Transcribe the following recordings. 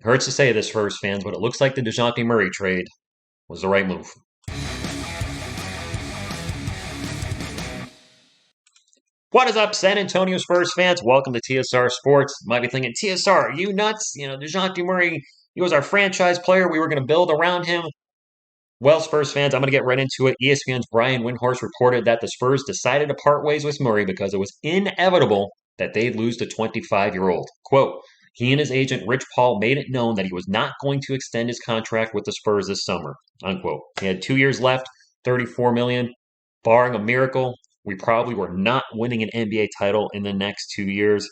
Hurts to say this, Spurs fans, but it looks like the Dejounte Murray trade was the right move. What is up, San Antonio Spurs fans? Welcome to TSR Sports. You might be thinking, TSR, are you nuts? Dejounte Murray, he was our franchise player. We were going to build around him. Well, Spurs fans, I'm going to get right into it. ESPN's Brian Windhorst reported that the Spurs decided to part ways with Murray because it was inevitable that they'd lose the 25-year-old. Quote, he and his agent, Rich Paul, made it known that he was not going to extend his contract with the Spurs this summer. Unquote. He had 2 years left, $34 million. Barring a miracle, we probably were not winning an NBA title in the next 2 years.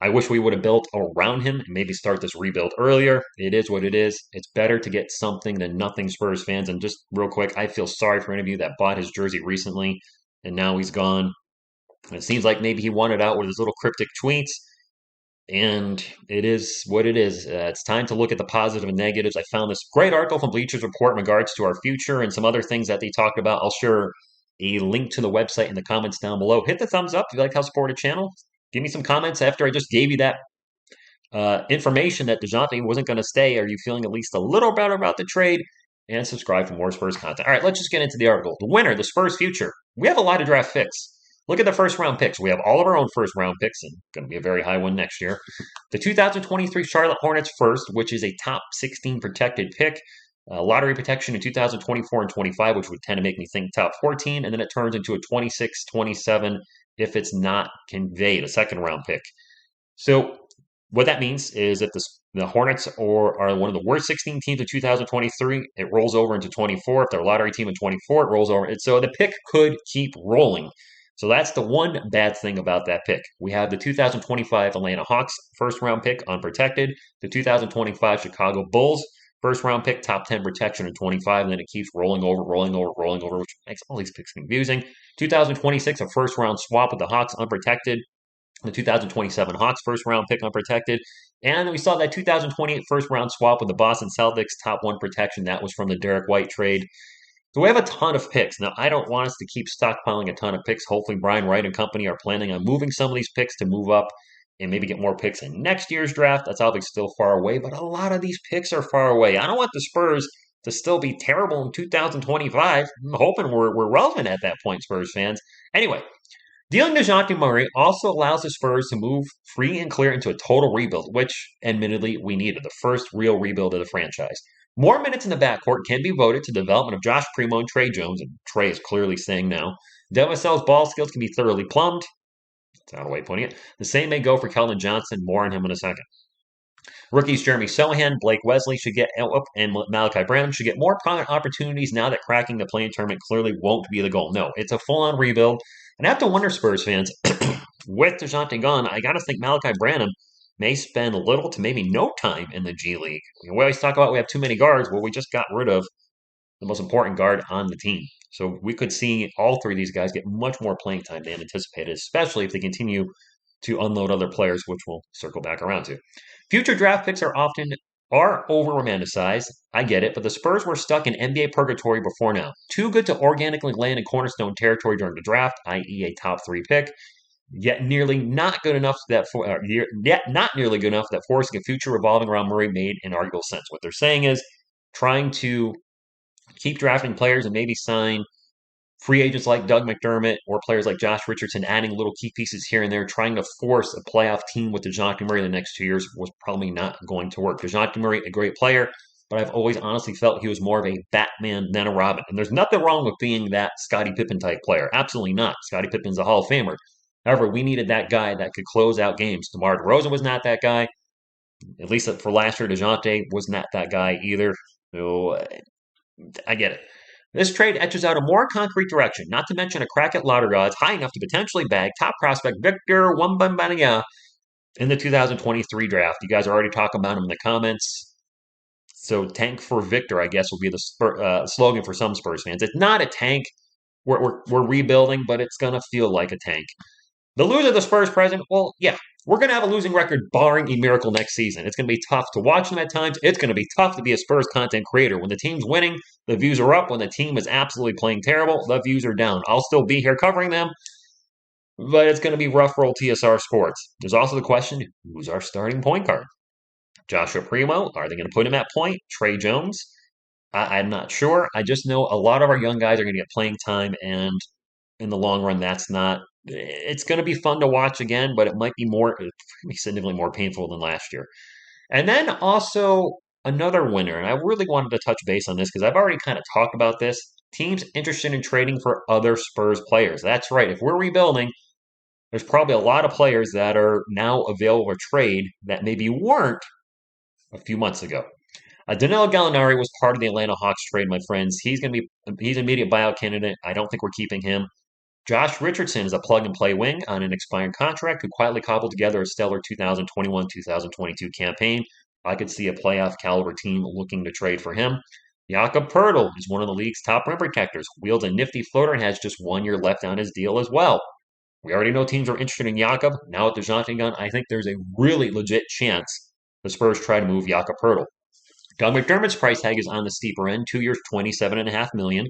I wish we would have built around him and maybe start this rebuild earlier. It is what it is. It's better to get something than nothing, Spurs fans. And just real quick, I feel sorry for any of you that bought his jersey recently and now he's gone. It seems like maybe he wanted out with his little cryptic tweets. And it is what it is. It's time to look at the positive and negatives. I found this great article from Bleachers Report in regards to our future and some other things that they talked about. I'll share a link to the website in the comments down below. Hit the thumbs up if you like how support a channel. Give me some comments after I just gave you that information that Dejounte wasn't going to stay. Are you feeling at least a little better about the trade? And subscribe for more Spurs content. All right, let's just get into the article. The winner, the Spurs future. We have a lot of draft picks. Look at the first round picks. We have all of our own first round picks, and going to be a very high one next year. The 2023 Charlotte Hornets first, which is a top 16 protected pick. Lottery protection in 2024 and 25, which would tend to make me think top 14, and then it turns into a 26, 27 if it's not conveyed, a second round pick. So what that means is if the Hornets are one of the worst 16 teams of 2023, it rolls over into 24. If they're a lottery team in 24, it rolls over. So the pick could keep rolling. So that's the one bad thing about that pick. We have the 2025 Atlanta Hawks first-round pick unprotected, the 2025 Chicago Bulls first-round pick, top 10 protection in 25, and then it keeps rolling over, which makes all these picks confusing. 2026, a first-round swap with the Hawks unprotected, the 2027 Hawks first-round pick unprotected, and we saw that 2028 first-round swap with the Boston Celtics, top 1 protection. That was from the Derek White trade. So we have a ton of picks. Now, I don't want us to keep stockpiling a ton of picks. Hopefully, Brian Wright and company are planning on moving some of these picks to move up and maybe get more picks in next year's draft. That's obviously still far away, but a lot of these picks are far away. I don't want the Spurs to still be terrible in 2025. I'm hoping we're relevant at that point, Spurs fans. Anyway, dealing Dejounte Murray also allows the Spurs to move free and clear into a total rebuild, which, admittedly, we needed. The first real rebuild of the franchise. More minutes in the backcourt can be voted to the development of Josh Primo and Trey Jones, and Trey is clearly saying now. Devin Vassell's ball skills can be thoroughly plumbed. That's not a way of putting it. The same may go for Keldon Johnson. More on him in a second. Rookies Jeremy Sohan, Blake Wesley should get and Malachi Branham should get more prominent opportunities now that cracking the play-in tournament clearly won't be the goal. No, it's a full-on rebuild. And I have to wonder, Spurs fans, with Dejounte gone, I got to think Malachi Branham may spend little to maybe no time in the G League. We always talk about we have too many guards. Well, we just got rid of the most important guard on the team. So we could see all three of these guys get much more playing time than anticipated, especially if they continue to unload other players, which we'll circle back around to. Future draft picks are over-romanticized. I get it, but the Spurs were stuck in NBA purgatory before now. Too good to organically land in cornerstone territory during the draft, i.e. a top 3 pick. Yet not nearly good enough that forcing a future revolving around Murray made an arguable sense. What they're saying is trying to keep drafting players and maybe sign free agents like Doug McDermott or players like Josh Richardson, adding little key pieces here and there, trying to force a playoff team with Dejounte Murray in the next 2 years was probably not going to work. Dejounte Murray, a great player, but I've always honestly felt he was more of a Batman than a Robin. And there's nothing wrong with being that Scottie Pippen type player. Absolutely not. Scottie Pippen's a Hall of Famer. However, we needed that guy that could close out games. DeMar DeRozan was not that guy. At least for last year, Dejounte was not that guy either. So I get it. This trade etches out a more concrete direction, not to mention a crack at lottery odds high enough to potentially bag top prospect Victor Wembanyama in the 2023 draft. You guys are already talking about him in the comments. So tank for Victor, I guess, will be the slogan for some Spurs fans. It's not a tank. We're rebuilding, but it's going to feel like a tank. The loser, the Spurs present, well, yeah, we're going to have a losing record barring a miracle next season. It's going to be tough to watch them at times. It's going to be tough to be a Spurs content creator. When the team's winning, the views are up. When the team is absolutely playing terrible, the views are down. I'll still be here covering them, but it's going to be rough roll TSR Sports. There's also the question, who's our starting point guard? Joshua Primo, are they going to put him at point? Trey Jones? I'm not sure. I just know a lot of our young guys are going to get playing time, and in the long run, that's not. It's going to be fun to watch again, but it might be significantly more painful than last year. And then also another winner, and I really wanted to touch base on this because I've already kind of talked about this. Teams interested in trading for other Spurs players. That's right. If we're rebuilding, there's probably a lot of players that are now available for trade that maybe weren't a few months ago. Danilo Gallinari was part of the Atlanta Hawks trade, my friends. He's an immediate buyout candidate. I don't think we're keeping him. Josh Richardson is a plug and play wing on an expiring contract who quietly cobbled together a stellar 2021-2022 campaign. I could see a playoff caliber team looking to trade for him. Jakob Pertl is one of the league's top rim protectors, wields a nifty floater and has just 1 year left on his deal as well. We already know teams are interested in Jakob. Now with Dejounte gone, I think there's a really legit chance the Spurs try to move Jakob Pertl. Doug McDermott's price tag is on the steeper end, 2 years, $27.5 million.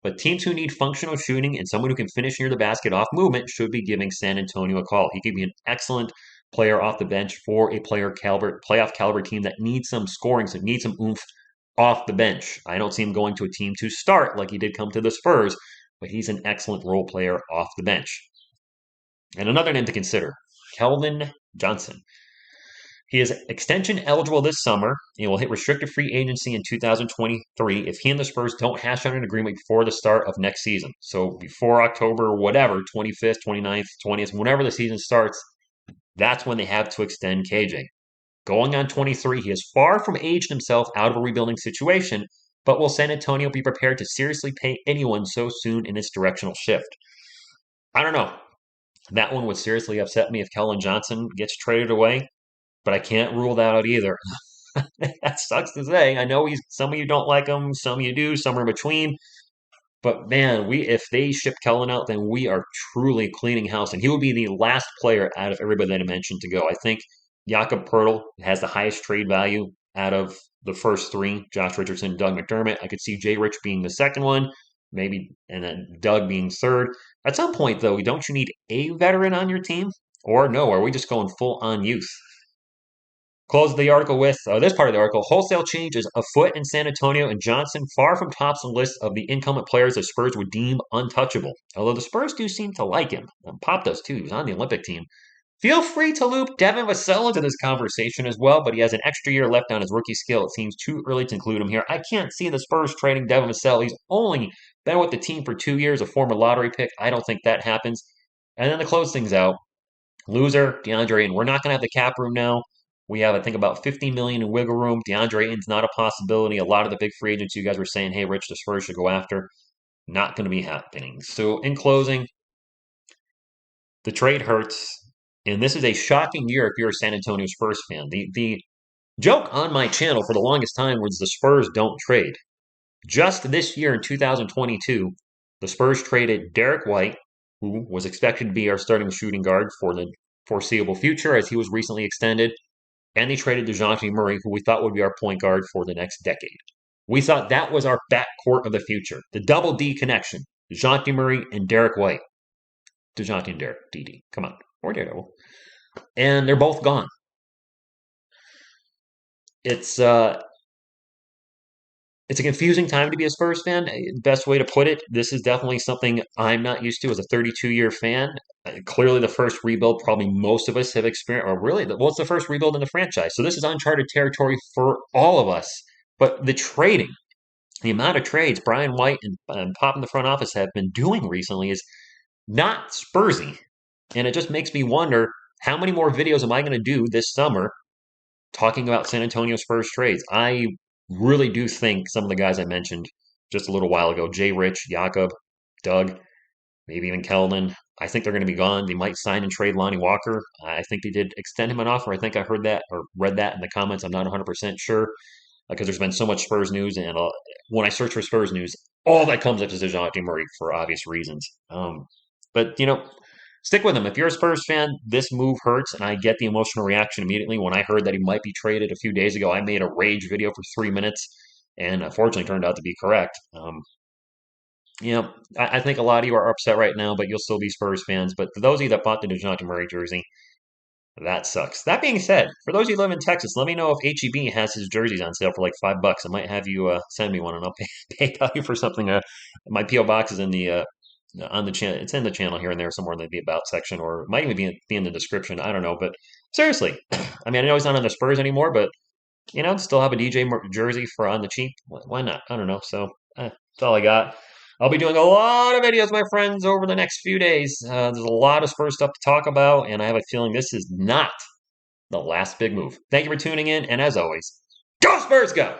But teams who need functional shooting and someone who can finish near the basket off movement should be giving San Antonio a call. He could be an excellent player off the bench for a playoff caliber team that needs some scoring, so needs some oomph off the bench. I don't see him going to a team to start like he did come to the Spurs, but he's an excellent role player off the bench. And another name to consider, Keldon Johnson. He is extension eligible this summer. He will hit restricted free agency in 2023 if he and the Spurs don't hash out an agreement before the start of next season. So before October, whatever, 25th, 29th, 20th, whenever the season starts, that's when they have to extend KJ. Going on 23, he is far from aged himself out of a rebuilding situation, but will San Antonio be prepared to seriously pay anyone so soon in its directional shift? I don't know. That one would seriously upset me if Keldon Johnson gets traded away, but I can't rule that out either. That sucks to say. I know some of you don't like him, some of you do, somewhere in between. But man, if they ship Kellen out, then we are truly cleaning house, and he would be the last player out of everybody that I mentioned to go. I think Jakob Pertl has the highest trade value out of the first three: Josh Richardson, Doug McDermott. I could see Jay Rich being the second one, maybe, and then Doug being third. At some point, though, don't you need a veteran on your team? Or no, are we just going full on youth? Close the article with this part of the article. Wholesale change is afoot in San Antonio, and Johnson far from tops the list of the incumbent players the Spurs would deem untouchable. Although the Spurs do seem to like him. Pop does too. He was on the Olympic team. Feel free to loop Devin Vassell into this conversation as well, but he has an extra year left on his rookie skill. It seems too early to include him here. I can't see the Spurs trading Devin Vassell. He's only been with the team for 2 years, a former lottery pick. I don't think that happens. And then to close things out, loser, DeAndre Ayton. We're not going to have the cap room now. We have, I think, about $50 million in wiggle room. DeAndre Ayton's not a possibility. A lot of the big free agents you guys were saying, hey, Rich, the Spurs should go after. Not going to be happening. So in closing, the trade hurts. And this is a shocking year if you're a San Antonio Spurs fan. The joke on my channel for the longest time was the Spurs don't trade. Just this year in 2022, the Spurs traded Derek White, who was expected to be our starting shooting guard for the foreseeable future as he was recently extended. And they traded Dejounte Murray, who we thought would be our point guard for the next decade. We thought that was our backcourt of the future. The double D connection. Dejounte Murray and Derek White. Dejounte and Derek, DD. Come on. Or Daredevil. And they're both gone. It's a confusing time to be a Spurs fan. Best way to put it, this is definitely something I'm not used to as a 32-year fan. Clearly the first rebuild probably most of us have experienced, or really, it's the first rebuild in the franchise. So this is uncharted territory for all of us. But the trading, the amount of trades Brian White and Pop in the front office have been doing recently is not Spursy. And it just makes me wonder, how many more videos am I going to do this summer talking about San Antonio Spurs trades? I really do think some of the guys I mentioned just a little while ago, Jay Rich, Jakob, Doug, maybe even Keldon, I think they're going to be gone. They might sign and trade Lonnie Walker. I think they did extend him an offer. I think I heard that or read that in the comments. I'm not 100% sure because there's been so much Spurs news. And when I search for Spurs news, all that comes up is Dejounte Murray for obvious reasons. But, stick with him. If you're a Spurs fan, this move hurts, and I get the emotional reaction immediately. When I heard that he might be traded a few days ago, I made a rage video for 3 minutes, and unfortunately turned out to be correct. I think a lot of you are upset right now, but you'll still be Spurs fans. But for those of you that bought the DeJounte Murray jersey, That sucks. That being said, for those of you who live in Texas, let me know if HEB has his jerseys on sale for like $5. I might have you send me one, and I'll PayPal you for something. My PO box is in the on the channel. It's in the channel here and there somewhere in the about section, or it might even be in the description. I don't know, but seriously, I mean, I know he's not on the Spurs anymore, but still have a DJ jersey for on the cheap. Why not? I don't know. So that's all I got. I'll be doing a lot of videos, my friends, over the next few days. There's a lot of Spurs stuff to talk about, and I have a feeling this is not the last big move. Thank you for tuning in, and as always, go Spurs, go!